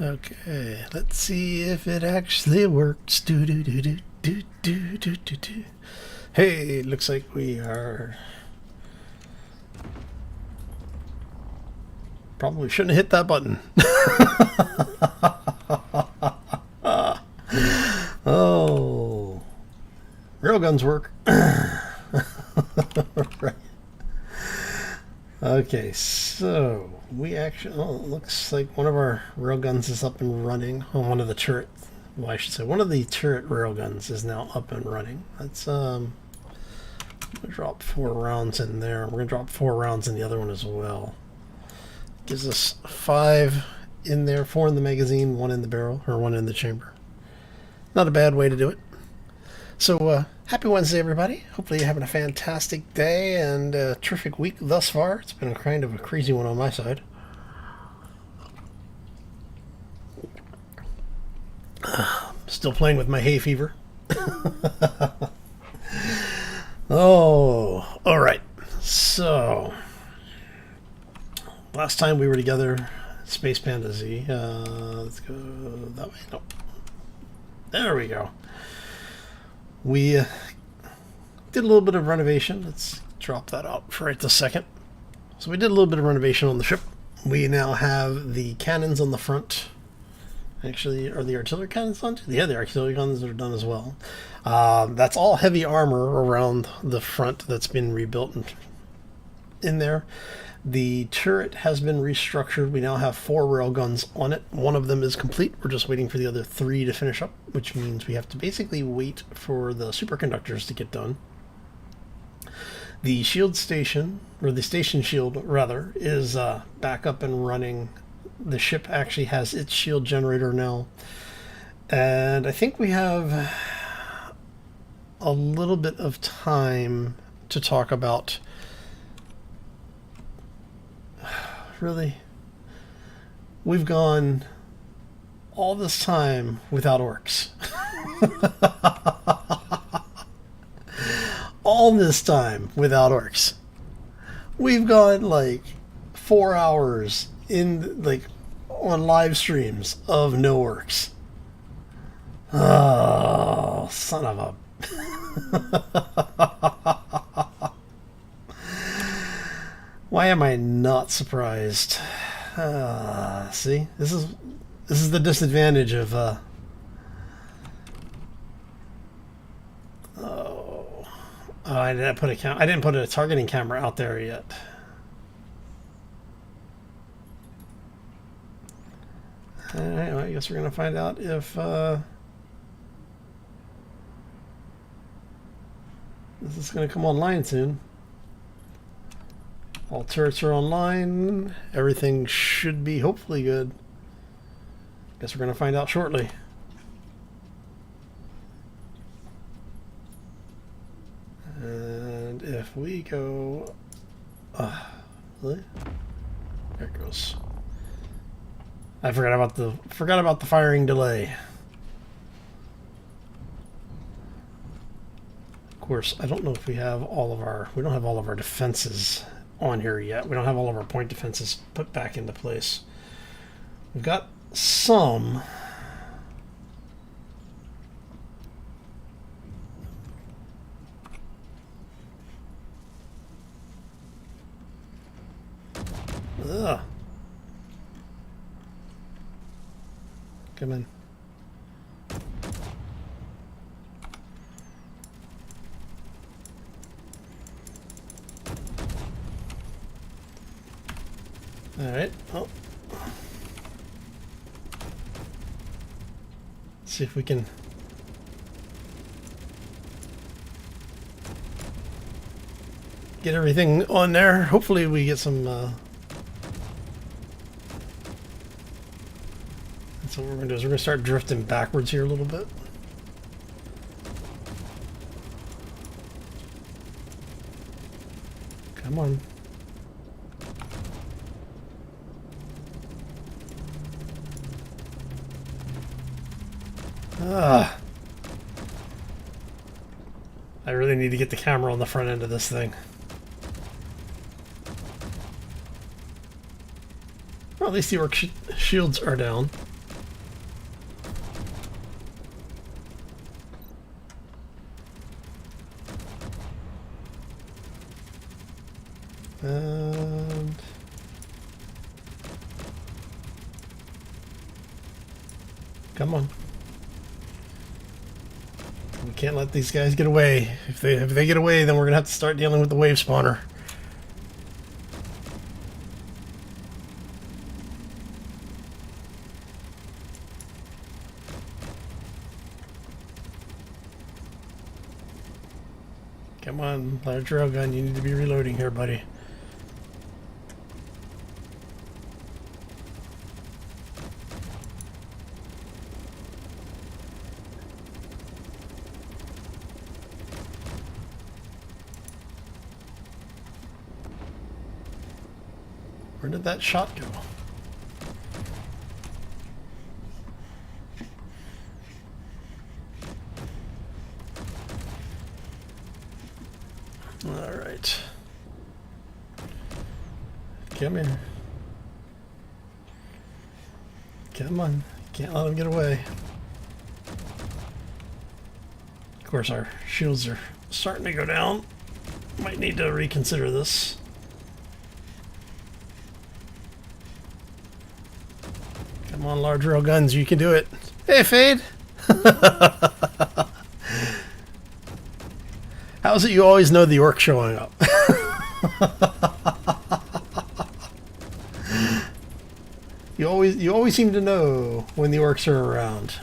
Okay, let's see if it actually works. Do do do do do do do do do. Hey, looks like we are. Probably shouldn't have hit that button. Oh, railguns work. Right. Okay, so we actually, oh, it looks like one of our railguns is up and running. Oh, one of the turret, well, I should say one of the turret railguns is now up and running. Let's drop 4 rounds in there. We're gonna drop 4 rounds in the other one as well. Gives us 5 in there, 4 in the magazine, 1 in the barrel, or 1 in the chamber. Not a bad way to do it. So, happy Wednesday, everybody. Hopefully you're having a fantastic day and a terrific week thus far. It's been kind of a crazy one on my side. Still playing with my hay fever. Oh, all right. So, last time we were together, Space Panda Z. Let's go that way. No. There we go. We did a little bit of renovation. Let's drop that out for right this second. So we did a little bit of renovation on the ship. We now have the cannons on the front. Actually, are the artillery cannons on? Yeah, the artillery guns are done as well. That's all heavy armor around the front that's been rebuilt in there. The turret has been restructured. We now have 4 railguns on it. 1 of them is complete. We're just waiting for the other 3 to finish up, which means we have to basically wait for the superconductors to get done. The shield station, or the station shield rather, is back up and running. The ship actually has its shield generator now. And I think we have a little bit of time to talk about. Really? We've gone all this time without orcs. All this time without orcs. We've gone like 4 hours in on live streams of no orcs. Oh, son of a Why am I not surprised? See, this is the disadvantage of I didn't put a targeting camera out there yet. All right, well, I guess we're gonna find out if this is gonna come online soon. All turrets are online. Everything should be hopefully good. Guess we're going to find out shortly. And if we go... really? There it goes. I forgot about the firing delay. Of course, I don't know if we have all of our... We don't have all of our defenses on here yet. We don't have all of our point defenses put back into place. We've got some. Ugh. Come in. All right. Oh. Let's see if we can get everything on there. Hopefully we get some that's what we're gonna do, is we're gonna start drifting backwards here a little bit. Come on. I really need to get the camera on the front end of this thing. Well, at least the orc shields are down. And come on. We can't let these guys get away. If they get away, then we're gonna have to start dealing with the wave spawner. Come on, large railgun, you need to be reloading here, buddy. Where did that shot go? All right. Come here. Come on. Can't let him get away. Of course, our shields are starting to go down. Might need to reconsider this. Come on, large rail guns, you can do it. Hey, Fade! How is it you always know the orc showing up? You always seem to know when the orcs are around.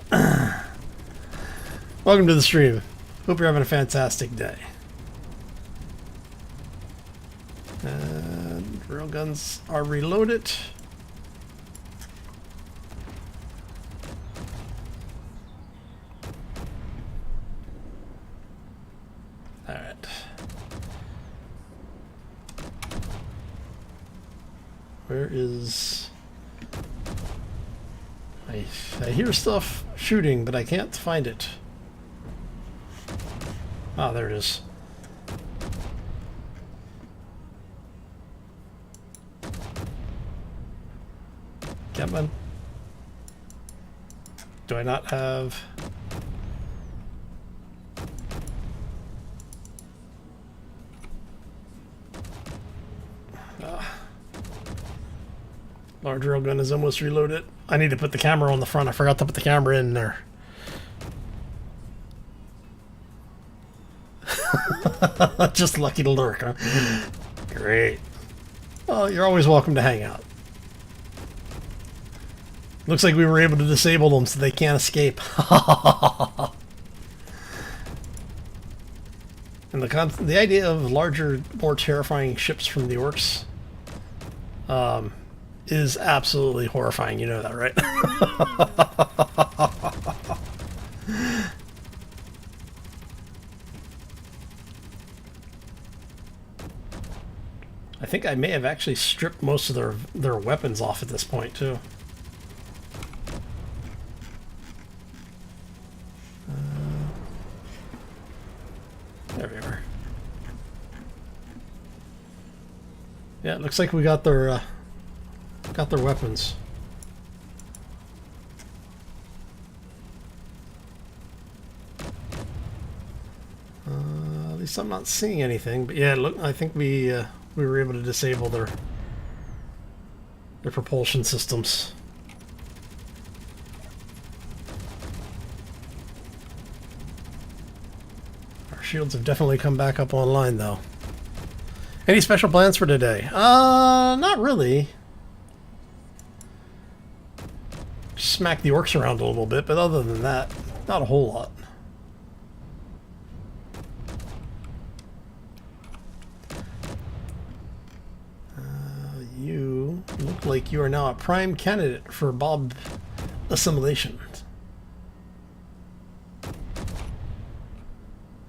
Welcome to the stream. Hope you're having a fantastic day. And railguns are reloaded. Alright. Where is... I hear stuff shooting, but I can't find it. Ah, there it is. Come on. Do I not have... Large railgun is almost reloaded. I need to put the camera on the front. I forgot to put the camera in there. Just lucky to lurk, huh? Great. Well, you're always welcome to hang out. Looks like we were able to disable them so they can't escape. And the idea of larger, more terrifying ships from the Orks is absolutely horrifying. You know that, right? I think I may have actually stripped most of their weapons off at this point, too. There we are. Yeah, it looks like we got their weapons. At least I'm not seeing anything. But yeah, look, I think we were able to disable their propulsion systems. Our shields have definitely come back up online, though. Any special plans for today? Not really. Smack the orcs around a little bit, but other than that, not a whole lot. You look like you are now a prime candidate for Bob assimilation.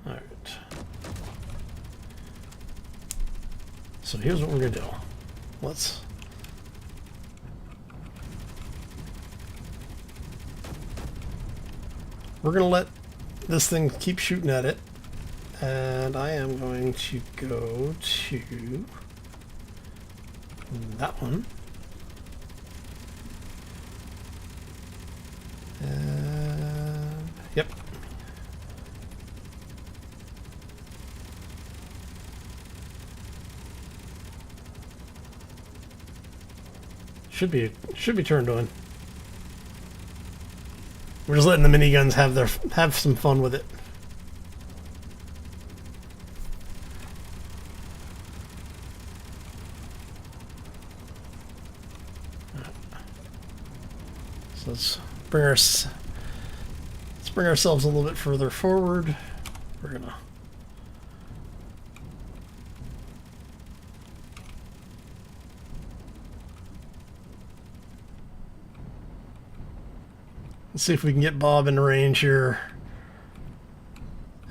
Alright. So here's what we're gonna do. We're gonna let this thing keep shooting at it, and I am going to go to that one. Yep. Should be turned on. We're just letting the miniguns have some fun with it. So let's bring ourselves a little bit further forward. We're gonna let's see if we can get Bob in range here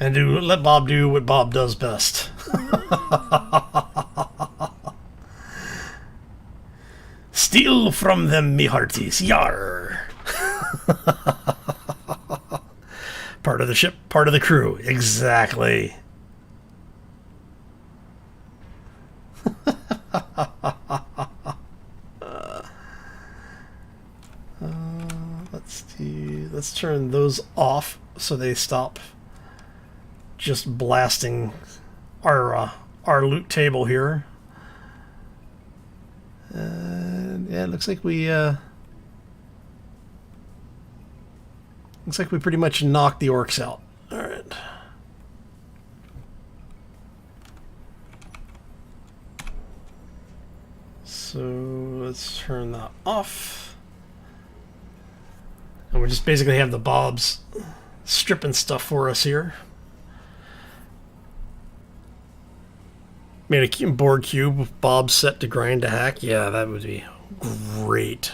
and let Bob do what Bob does best. Steal from them, me hearties, yar. Part of the ship, part of the crew, exactly. Let's turn those off so they stop just blasting our loot table here. And yeah, it looks like we pretty much knocked the Orks out. All right. So let's turn that off. And we just basically have the Bobs stripping stuff for us here. Made a board cube with Bob set to grind to hack. Yeah, that would be great.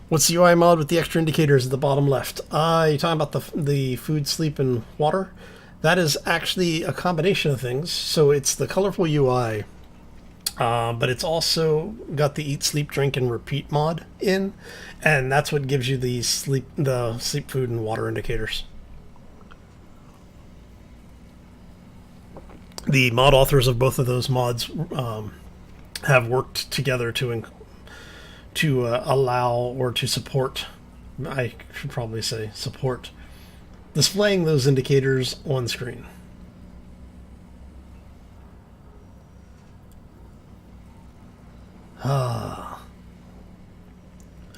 What's the UI mod with the extra indicators at the bottom left? You're talking about the food, sleep, and water? That is actually a combination of things. So it's the colorful UI, but it's also got the eat, sleep, drink, and repeat mod in, and that's what gives you the sleep, food, and water indicators. The mod authors of both of those mods have worked together to allow or to support, I should probably say support, displaying those indicators on screen.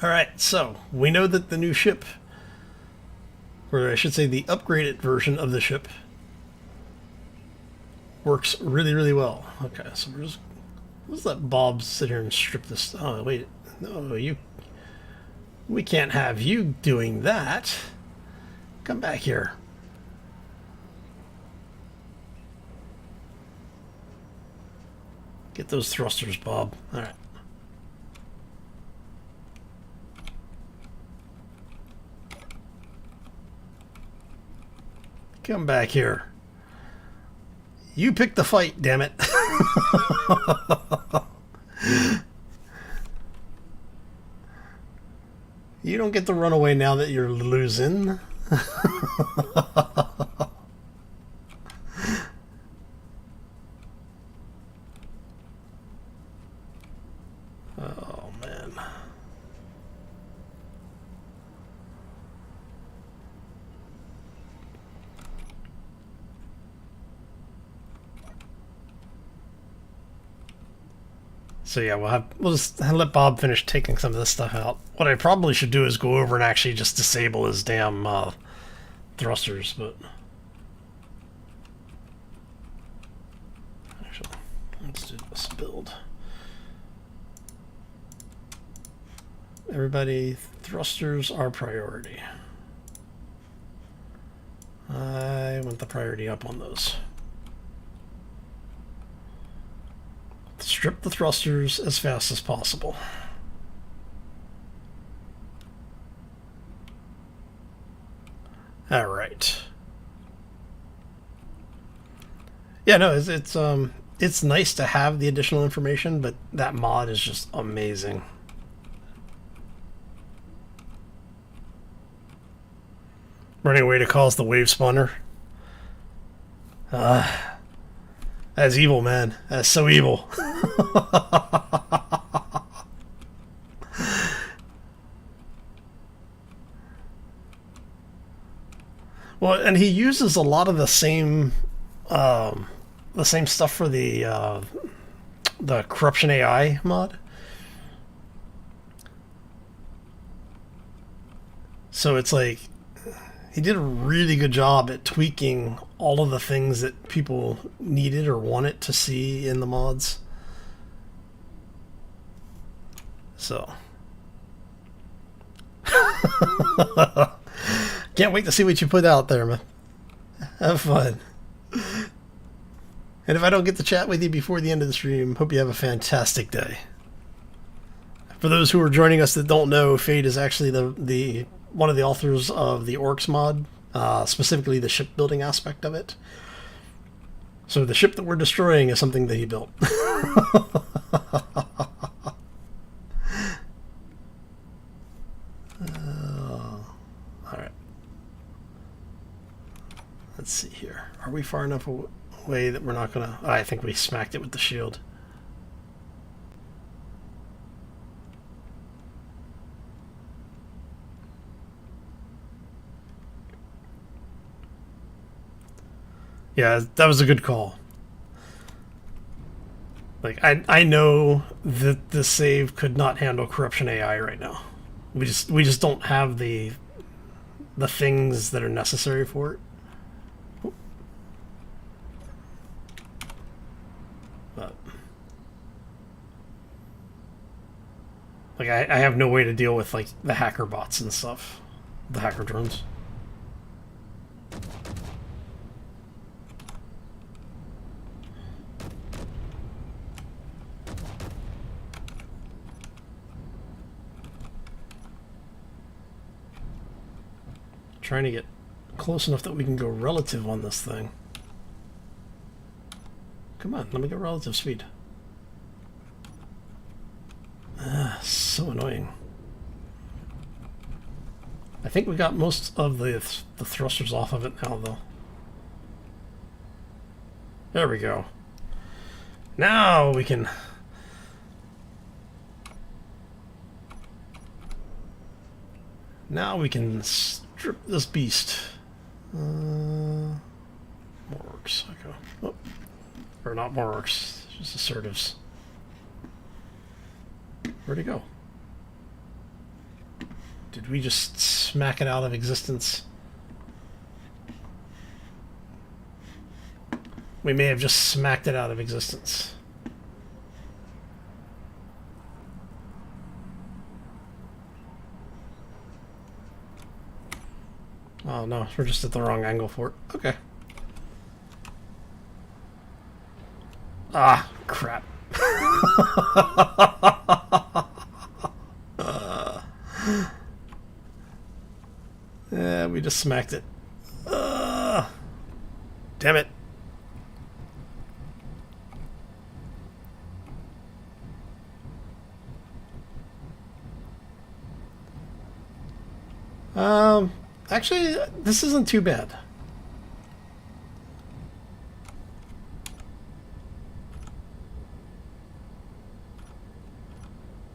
Alright, so we know that the new ship, or I should say the upgraded version of the ship, works really, really well. Okay, so let's let Bob sit here and strip this. Oh, wait. No, we can't have you doing that. Come back here. Get those thrusters, Bob. All right. Come back here. You picked the fight, damn it. You don't get to run away now that you're losing. Oh, man. So yeah, we'll just let Bob finish taking some of this stuff out. What I probably should do is go over and actually just disable his damn thrusters, but actually, let's do this build. Everybody, thrusters are priority. I want the priority up on those. Strip the thrusters as fast as possible. All right. Yeah, no, it's nice to have the additional information, but that mod is just amazing. Running away to cause the wave spawner. That's evil, man. That's so evil. Well, and he uses a lot of the same stuff for the corruption AI mod. So it's like he did a really good job at tweaking all of the things that people needed or wanted to see in the mods. So can't wait to see what you put out there, man. Have fun. And if I don't get to chat with you before the end of the stream, hope you have a fantastic day. For those who are joining us that don't know, Fade is actually the one of the authors of the Orks mod, specifically the shipbuilding aspect of it. So the ship that we're destroying is something that he built. Alright. Let's see here. Are we far enough away that we're not gonna... Oh, I think we smacked it with the shield. Yeah, that was a good call. Like, I know that the save could not handle corruption AI right now. We just don't have the things that are necessary for it. But, like, I have no way to deal with, like, the hacker bots and stuff. The hacker drones. Trying to get close enough that we can go relative on this thing. Come on, let me go relative speed. So annoying. I think we got most of the thrusters off of it now, though. There we go. Now we can... Now we can strip this beast. More orcs. Okay. Oh. Or not more orcs, just assertives. Where'd he go? Did we just smack it out of existence? We may have just smacked it out of existence. Oh no, we're just at the wrong angle for it. Okay. Ah, crap. Yeah, we just smacked it. Damn it. Actually, this isn't too bad.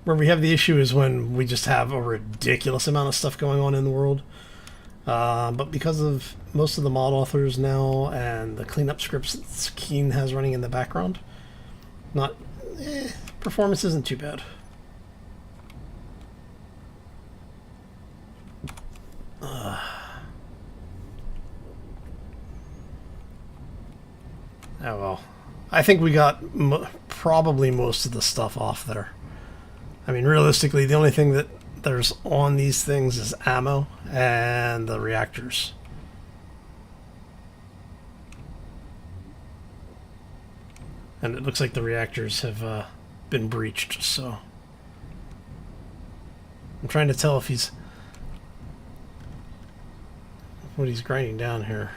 Where we have the issue is when we just have a ridiculous amount of stuff going on in the world. But because of most of the mod authors now and the cleanup scripts that Keen has running in the background, performance isn't too bad. Oh well. I think we got probably most of the stuff off there. I mean, realistically, the only thing that there's on these things is ammo and the reactors. And it looks like the reactors have been breached, so... I'm trying to tell if he's... what he's grinding down here.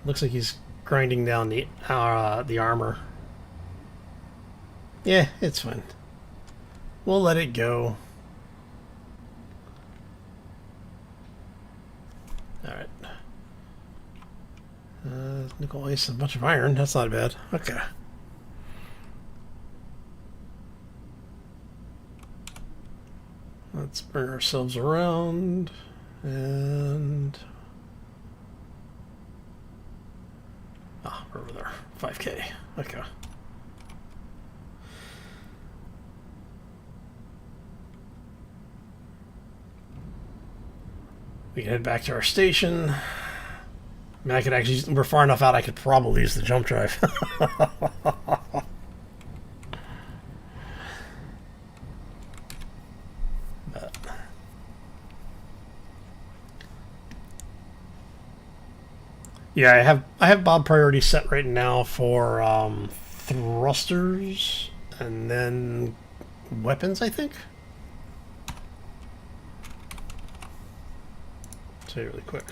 Looks like he's grinding down the armor. Yeah, it's fine. We'll let it go. Alright. Nickel ice and a bunch of iron. That's not bad. Okay. Let's bring ourselves around. And... ah, we're over there. 5K. Okay. We can head back to our station. I mean, I could actually, we're far enough out, I could probably use the jump drive. But, yeah, I have Bob priority set right now for thrusters and then weapons, I think. Tell you really quick.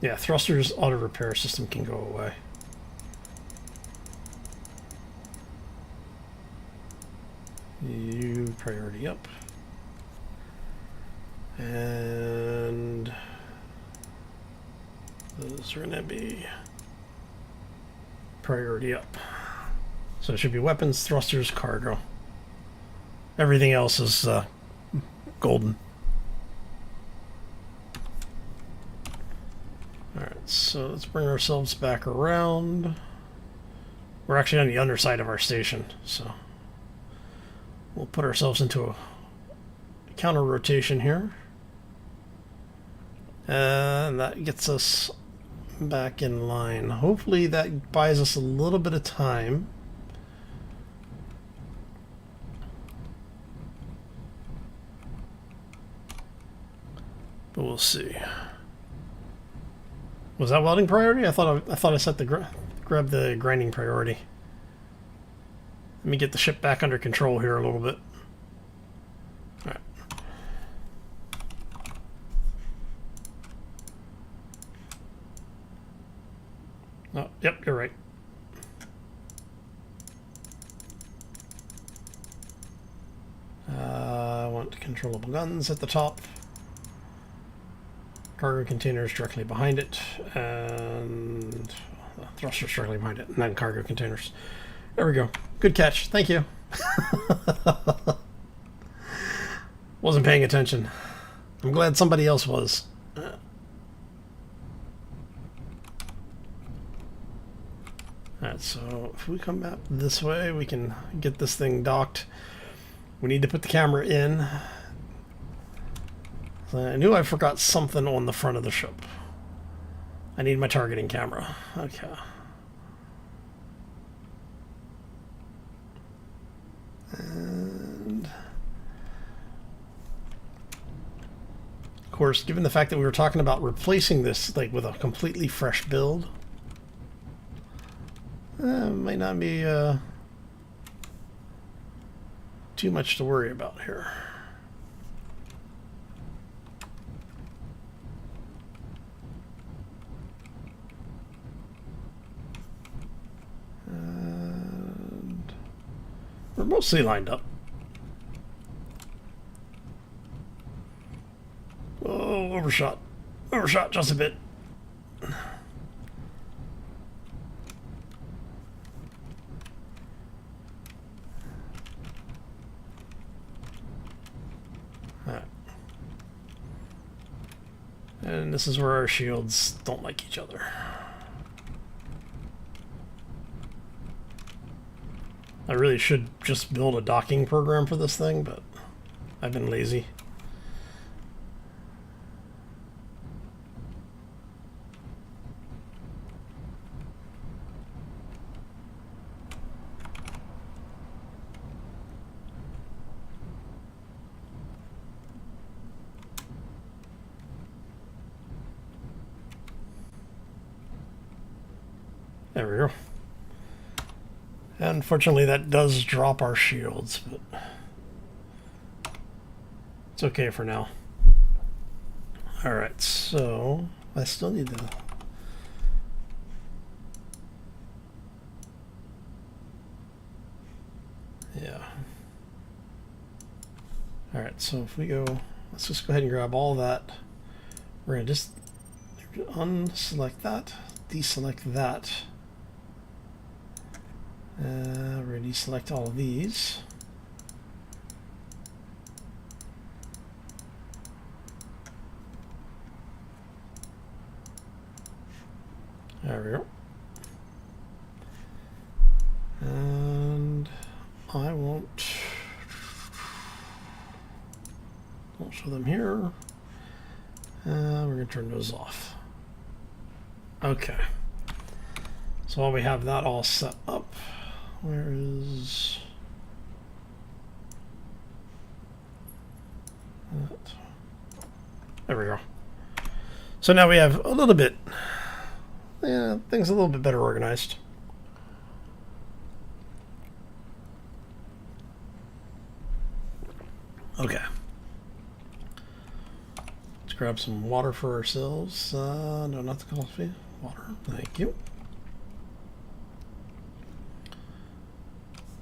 Yeah, thrusters auto repair system can go away. You priority up. And those are going to be priority up. So it should be weapons, thrusters, cargo. Everything else is golden. Alright, so let's bring ourselves back around. We're actually on the underside of our station, so we'll put ourselves into a counter rotation here. And that gets us back in line. Hopefully that buys us a little bit of time. But we'll see. Was that welding priority? I thought I set the grab the grinding priority. Let me get the ship back under control here a little bit. All right. Oh, yep, you're right. I want controllable guns at the top. Cargo containers directly behind it, and thrusters directly behind it, and then cargo containers. There we go. Good catch. Thank you. Wasn't paying attention. I'm glad somebody else was. Alright, so if we come back this way, we can get this thing docked. We need to put the camera in. I knew I forgot something on the front of the ship. I need my targeting camera. Okay. And of course, given the fact that we were talking about replacing this like with a completely fresh build, might not be too much to worry about here. And we're mostly lined up. Oh, overshot. Overshot just a bit. Alright. And this is where our shields don't like each other. I really should just build a docking program for this thing, but I've been lazy. There we go. Unfortunately, that does drop our shields, but it's okay for now. Alright, so I still need to... Yeah. Alright, so if we go... Let's just go ahead and grab all that. We're going to just unselect that, deselect that. We're going to deselect all of these. There we go. And I won't show them here. We're going to turn those off. Okay. So while we have that all set up, where is that? There we go. So now we have a little bit, things a little bit better organized. Okay. Let's grab some water for ourselves. No, not the coffee. Water. Thank you.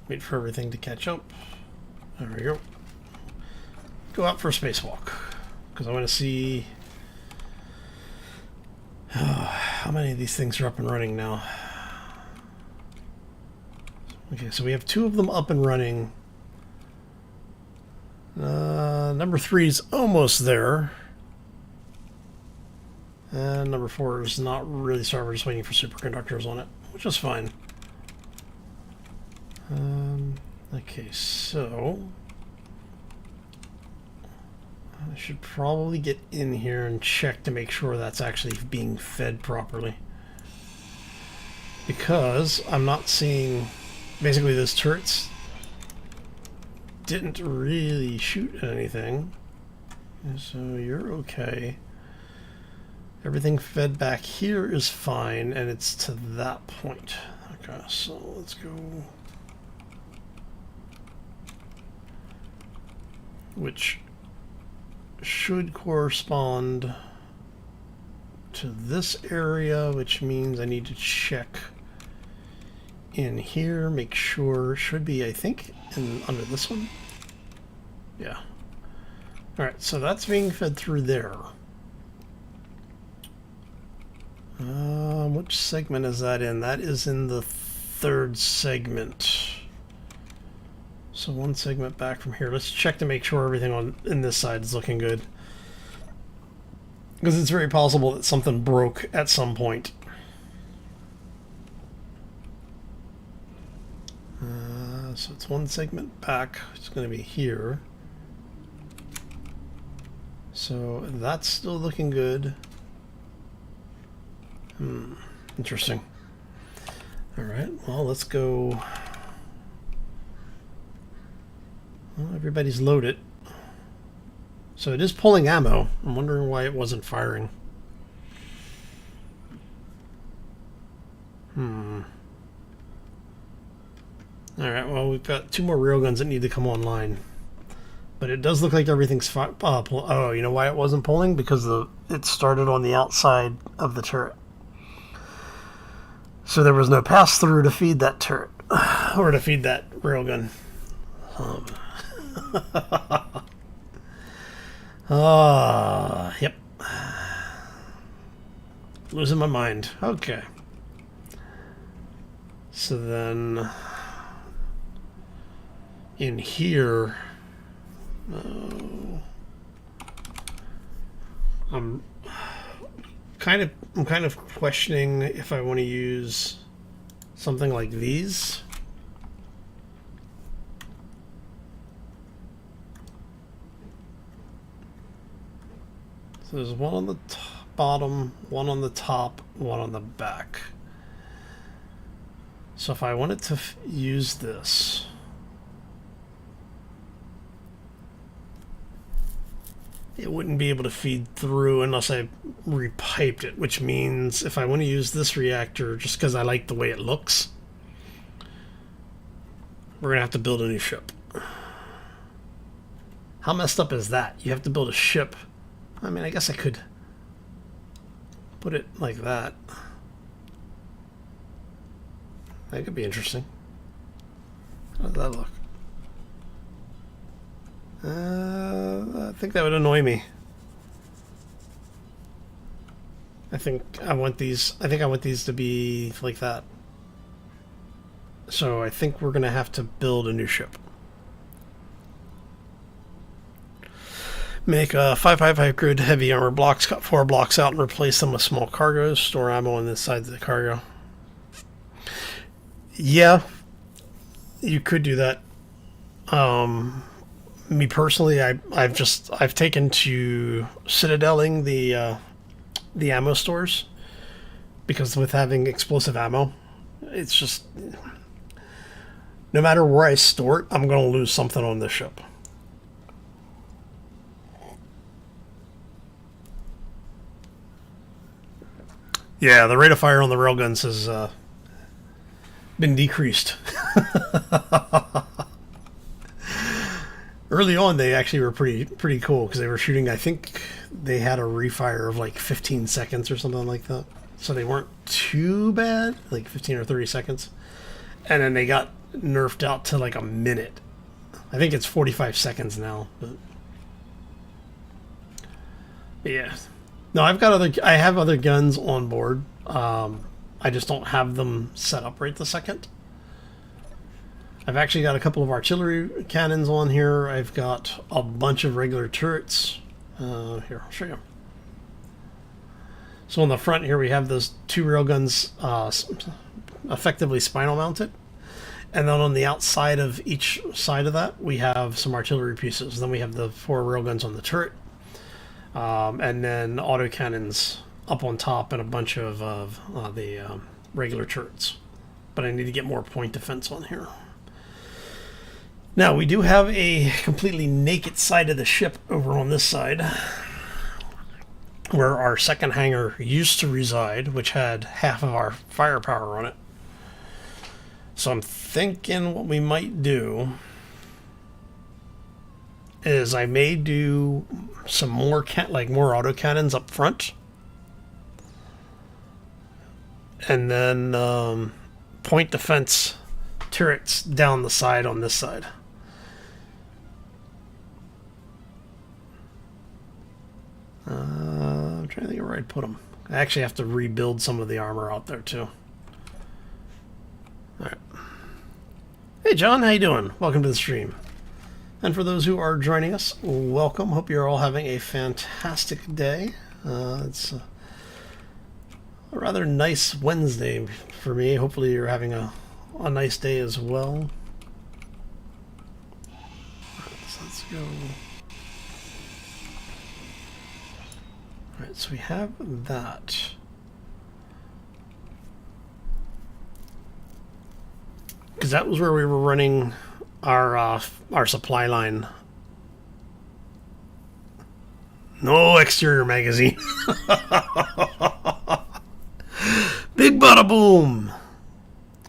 Wait for everything to catch up. There we go. Go out for a spacewalk. Because I want to see how many of these things are up and running now. Okay, so we have 2 of them up and running. Number 3 is almost there. And number 4 is not really, so we're just waiting for superconductors on it, which is fine. Okay, so I should probably get in here and check to make sure that's actually being fed properly. Because I'm not seeing, basically those turrets didn't really shoot at anything. So you're okay. Everything fed back here is fine, and it's to that point. Okay, so let's go. Which should correspond to this area, which means I need to check in here, make sure it should be, I think, under this one. Yeah. Alright, so that's being fed through there. Which segment is that in? That is in the 3rd segment. So 1 segment back from here. Let's check to make sure everything in this side is looking good. Because it's very possible that something broke at some point. So it's 1 segment back. It's going to be here. So that's still looking good. Interesting. Alright, well, let's go. Well, everybody's loaded. So it is pulling ammo. I'm wondering why it wasn't firing. Alright, well, we've got 2 more railguns that need to come online. But it does look like everything's oh, you know why it wasn't pulling? Because it started on the outside of the turret. So there was no pass-through to feed that turret. Or to feed that railgun. Yep. Losing my mind. Okay. So then in here, I'm kind of questioning if I want to use something like these. So there's one on the bottom, one on the top, one on the back. So if I wanted to use this, it wouldn't be able to feed through unless I repiped it, which means if I want to use this reactor just because I like the way it looks, we're going to have to build a new ship. How messed up is that? You have to build a ship. I mean, I guess I could put it like that. That could be interesting. How does that look? I think that would annoy me. I think I want these to be like that. So I think we're gonna have to build a new ship. Make a 555 grid heavy armor blocks, cut 4 blocks out and replace them with small cargoes. Store ammo on this side of the cargo. Yeah, you could do that. me personally, I've taken to citadeling the ammo stores, because with having explosive ammo, it's just no matter where I store it, I'm going to lose something on this ship. Yeah, the rate of fire on the railguns has been decreased. Early on, they actually were pretty cool because they were shooting. I think they had a refire of like 15 seconds or something like that, so they weren't too bad, like 15 or 30 seconds. And then they got nerfed out to like a minute. I think it's 45 seconds now. But yeah, no, I have other guns on board. I just don't have them set up right this second. I've actually got a couple of artillery cannons on here. I've got a bunch of regular turrets. Here, I'll show you. So on the front here, we have those two railguns effectively spinal mounted. And then on the outside of each side of that, we have some artillery pieces. Then we have the 4 railguns on the turret. And then autocannons up on top and a bunch of the regular turrets. But I need to get more point defense on here. Now, we do have a completely naked side of the ship over on this side, where our second hangar used to reside, which had half of our firepower on it. So I'm thinking what we might do is I may do some more more autocannons up front, and then point defense turrets down the side on this side. I'm trying to think of where I'd put them. I actually have to rebuild some of the armor out there too. Alright. Hey John, how you doing? Welcome to the stream. And for those who are joining us, welcome. Hope you're all having a fantastic day. It's a rather nice Wednesday for me. Hopefully you're having a nice day as well. Alright, so let's go. Alright, so we have that. Because that was where we were running our supply line. No exterior magazine. Big bada boom.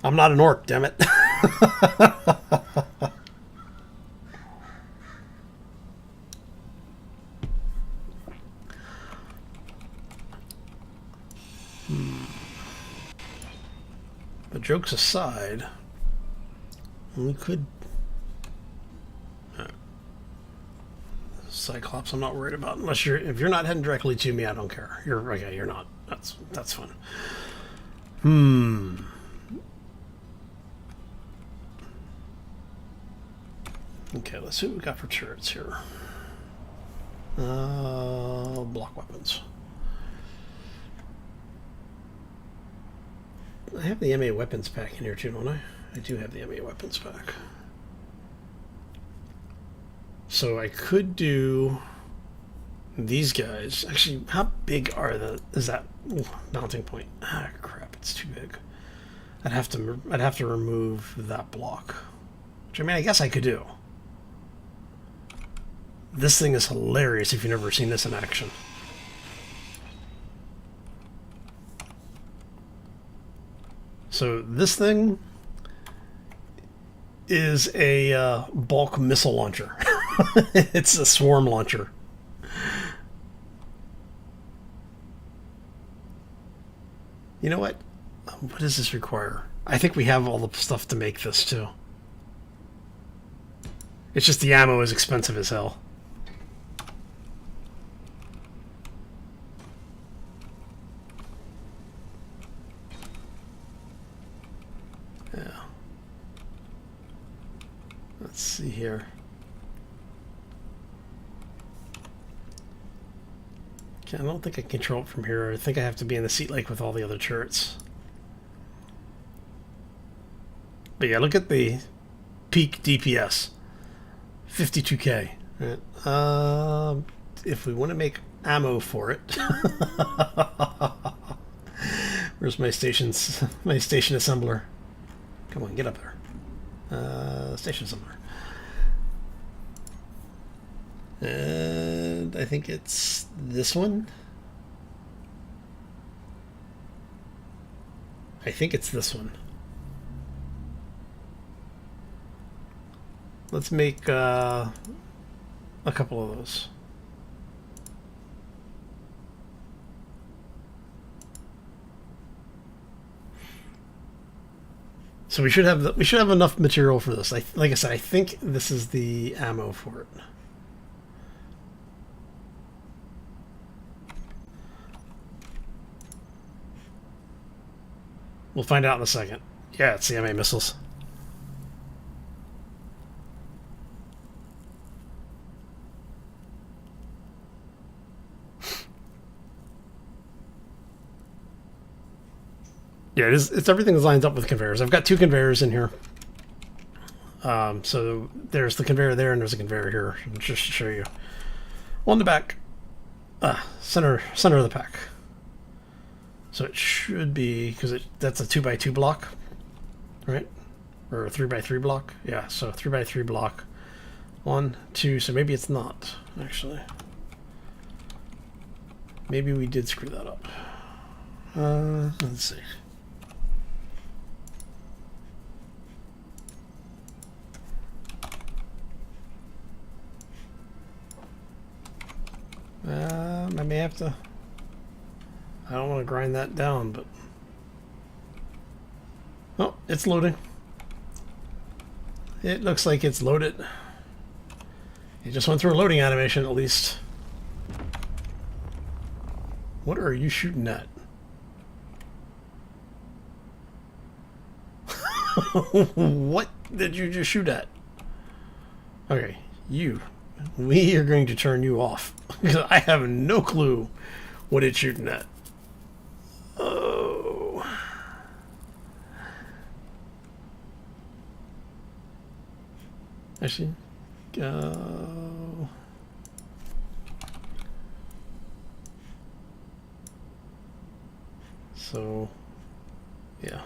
I'm not an orc, damn it. But jokes aside, we could... Cyclops I'm not worried about. Unless if you're not heading directly to me, I don't care. You're okay, you're not. That's fun. Okay, let's see what we got for turrets here. Block weapons. I have the MA weapons pack in here too, don't I? I do have the MA weapons pack. So I could do these guys. Actually, how big is that mounting point? Ah, crap, it's too big. I'd have to remove that block. Which, I mean, I guess I could do. This thing is hilarious if you've never seen this in action. So this thing is a bulk missile launcher. It's a swarm launcher. You know what? What does this require? I think we have all the stuff to make this too. It's just the ammo is expensive as hell. Yeah. Let's see here. Okay, I don't think I can control it from here. I think I have to be in the seat like with all the other turrets. But yeah, look at the peak DPS. 52K. Right. If we want to make ammo for it, where's my station assembler? Come on, get up there. Station assembler. And I think it's this one. I think it's this one. Let's make a couple of those. So we should have enough material for this. Like I said, I think this is the ammo for it. We'll find out in a second. Yeah, it's the MA missiles. Yeah, it's everything lines up with conveyors. I've got two conveyors in here. So there's the conveyor there and there's a conveyor here. Just to show you. On the back. Center of the pack. So it should be, because that's a 2x2 block, right? Or a 3x3 block. Yeah, so 3x3 block. 1, 2, so maybe it's not, actually. Maybe we did screw that up. Let's see. I may have to... I don't want to grind that down, but... Oh, it's loading. It looks like it's loaded. It just went through a loading animation, at least. What are you shooting at? What did you just shoot at? Okay, you. We are going to turn you off. Because I have no clue what it's shooting at. Oh. Actually, go. So, yeah.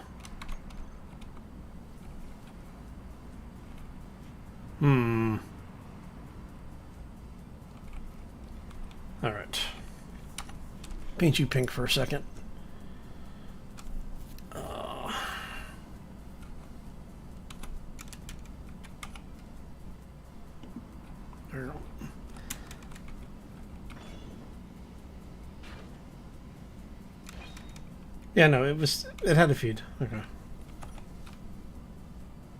All right. Paint you pink for a second. Yeah, no, it had a feed. Okay.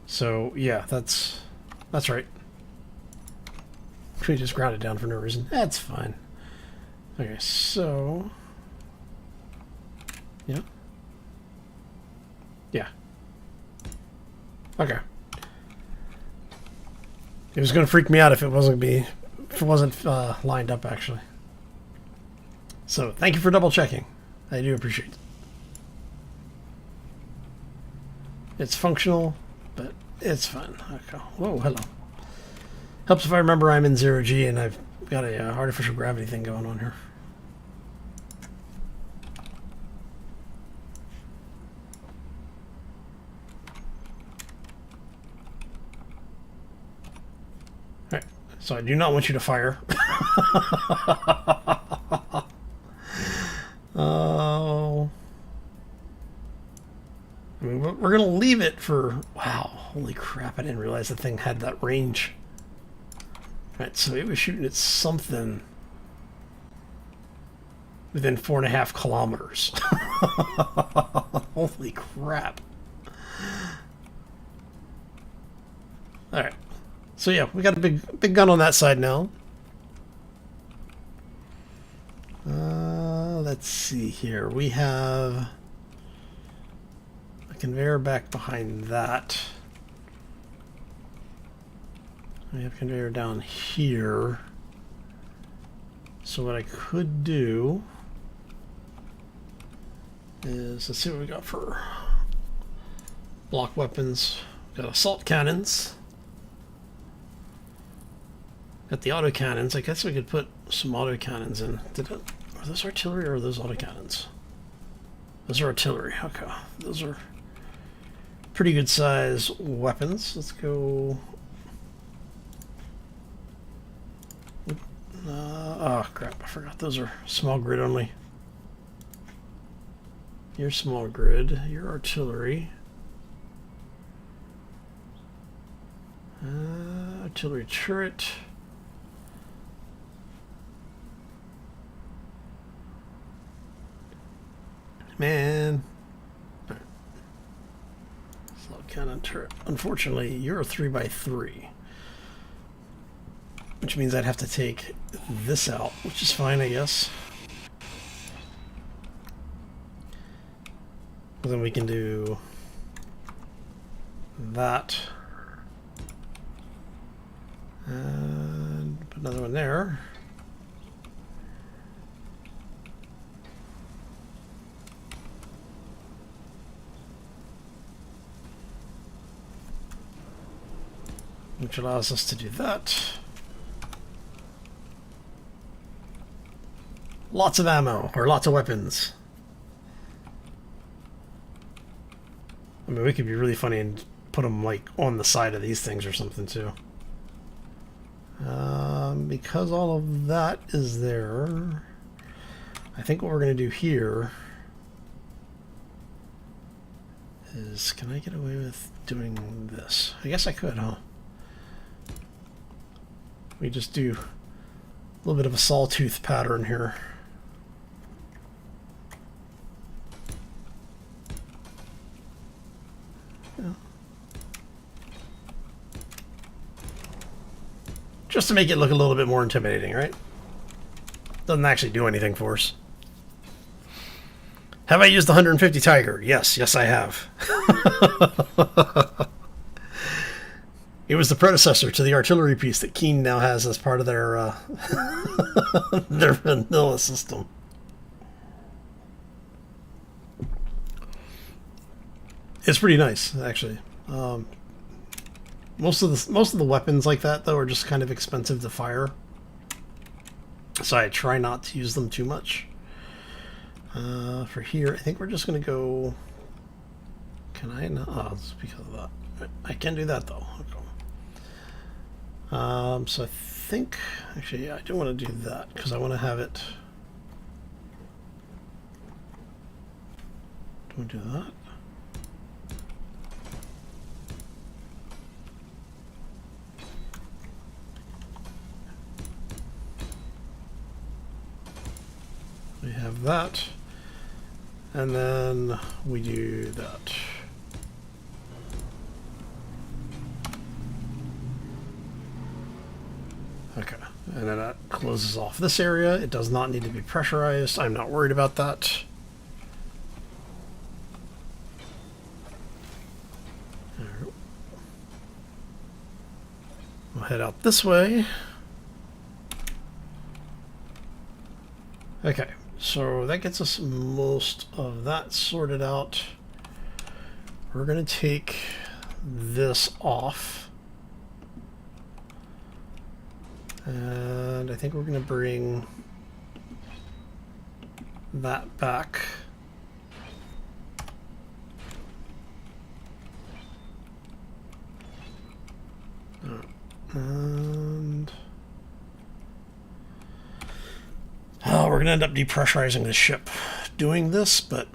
So, yeah, that's right. We just ground it down for no reason. That's fine. Okay, so... Yeah. Yeah. Okay. It was going to freak me out if it wasn't lined up, actually. So, thank you for double checking. I do appreciate it. It's functional, but it's fine. Okay. Whoa, hello. Helps if I remember I'm in 0G and I've got a artificial gravity thing going on here. Alright, so I do not want you to fire. Oh. I mean, we're going to leave it for... Wow, holy crap, I didn't realize the thing had that range. Right, so it was shooting at something within 4.5 kilometers. Holy crap. Alright, so yeah, we got a big gun on that side now. Let's see here. We have... conveyor back behind that. We have conveyor down here. So what I could do is, let's see what we got for block weapons. We've got assault cannons. At the autocannons, I guess we could put some autocannons in. Are those artillery or are those autocannons? Those are artillery. Okay. Those are pretty good size weapons. Let's go... oh crap, I forgot. Those are small grid only. You're small grid. You're artillery. Artillery turret. Man. Right. Slot cannon turret. Unfortunately, you're a 3x3. Which means I'd have to take this out, which is fine, I guess. But then we can do that. And put another one there. Which allows us to do that. Lots of ammo, or lots of weapons. I mean, we could be really funny and put them, like, on the side of these things or something, too. Because all of that is there, I think what we're going to do here is... Can I get away with doing this? I guess I could, huh? We just do a little bit of a sawtooth pattern here. Just to make it look a little bit more intimidating, right? Doesn't actually do anything for us. Have I used the 150 Tiger? Yes, yes I have. It was the predecessor to the artillery piece that Keen now has as part of their their vanilla system. It's pretty nice, actually. Most of the weapons like that, though, are just kind of expensive to fire, so I try not to use them too much. For here, I think we're just going to go... Can I not? Oh, it's because of that. I can do that, though. Okay. So I think... Actually, yeah, I do want to do that, because I want to have it... Do we do that? We have that, and then we do that. Okay, and then that closes off this area. It does not need to be pressurized. I'm not worried about that. We'll head out this way. Okay. So that gets us most of that sorted out. We're going to take this off. And I think we're going to bring that back. And... Oh, we're going to end up depressurizing the ship doing this, but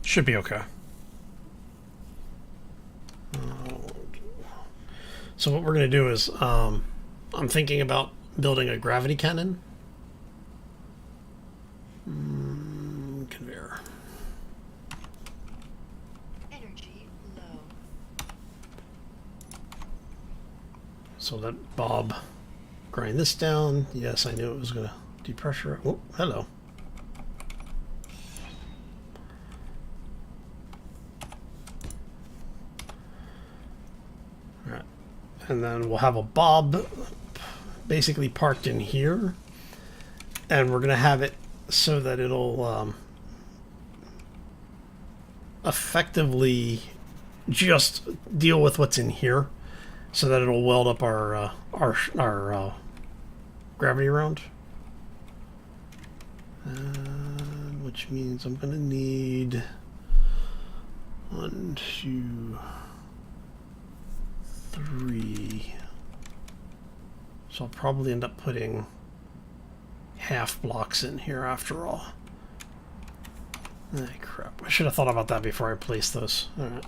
should be okay. So what we're going to do is, I'm thinking about building a gravity cannon. Conveyor. Energy low. So let Bob grind this down. Yes, I knew it was going to depressurize. Oh, hello. All right. And then we'll have a Bob basically parked in here. And we're going to have it so that it'll effectively just deal with what's in here. so that it'll weld up our gravity round. Which means I'm gonna need 1, 2, 3. So I'll probably end up putting half blocks in here after all. Ah, crap. I should have thought about that before I placed those. Alright.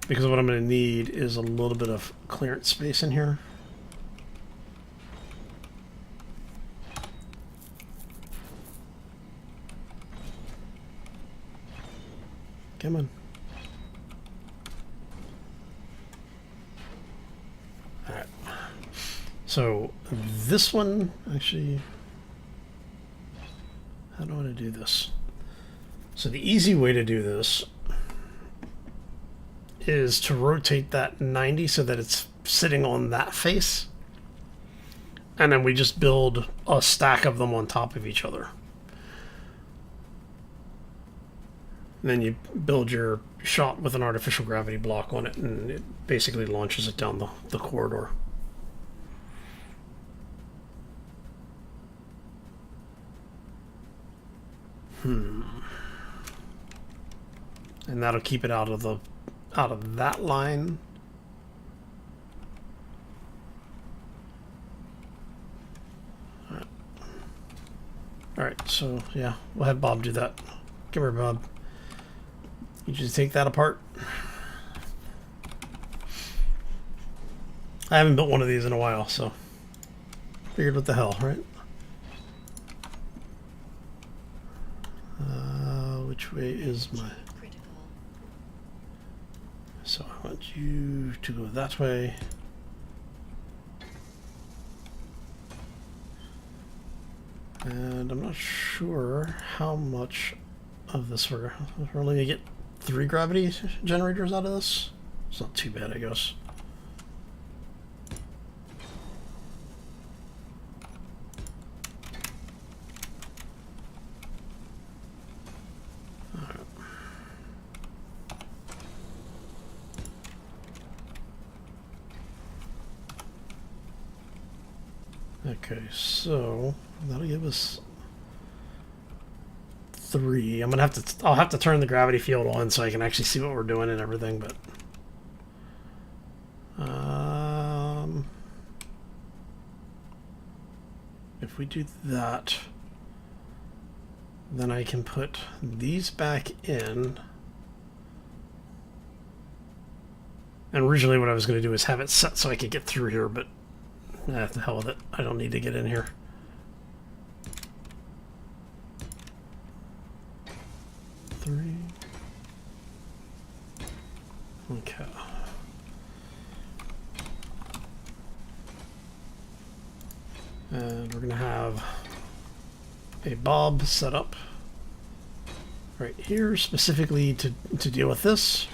Because what I'm going to need is a little bit of clearance space in here. Come on. Alright. So this one, actually, how do I want to do this? So the easy way to do this is to rotate that 90 so that it's sitting on that face. And then we just build a stack of them on top of each other. And then you build your shot with an artificial gravity block on it, and it basically launches it down the corridor. And that'll keep it out of that line. Alright, so yeah, we'll have Bob do that. Come here, Bob. You just take that apart. I haven't built one of these in a while, so figured what the hell, right? Which way is my... So I want you to go that way. And I'm not sure how much of this we're only gonna get 3 gravity generators out of this. It's not too bad, I guess. Okay, so that'll give us 3. I'll have to turn the gravity field on so I can actually see what we're doing and everything, but if we do that, then I can put these back in. And originally what I was going to do is have it set so I could get through here, but the hell with it. I don't need to get in here. Three. Okay. And we're going to have a Bob set up right here specifically to deal with this.